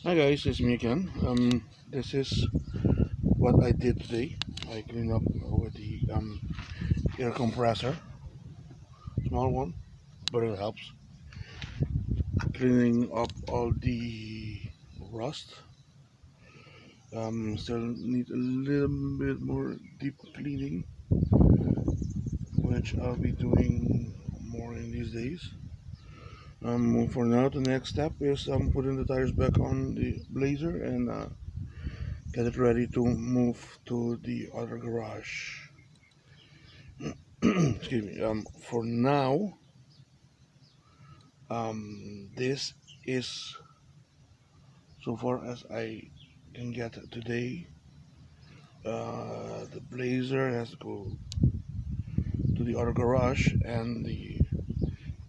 Hi guys, it's me again. This is what I did today. I cleaned up with the air compressor, small one, but it helps. Cleaning up all the rust. Still need a little bit more deep cleaning, which I'll be doing more in these days. For now, the next step is putting the tires back on the Blazer and get it ready to move to the other garage. Excuse me. For now, this is so far as I can get today. The Blazer has to go to the other garage, and the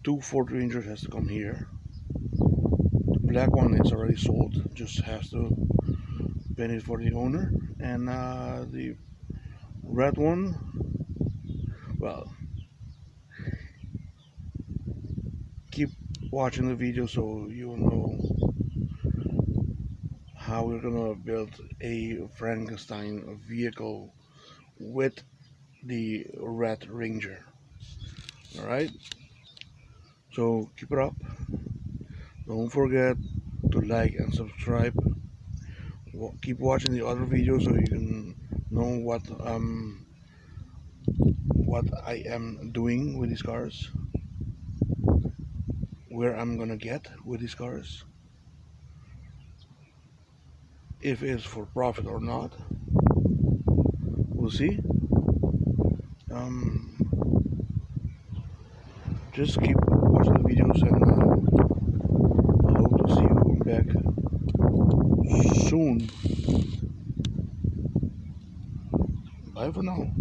two Ford Rangers has to come here. The black one is already sold; just has to pay it for the owner, and the red one, well, keep watching the video so you will know how we're gonna build a Frankenstein vehicle with the Red Ranger. Alright, so keep it up. Don't forget to like and subscribe. Keep watching the other videos so you can know what I am doing with these cars, where I'm gonna get with these cars, if it's for profit or not. We'll see. Um, just keep watching the videos, and I hope to see you back soon. Bye for now.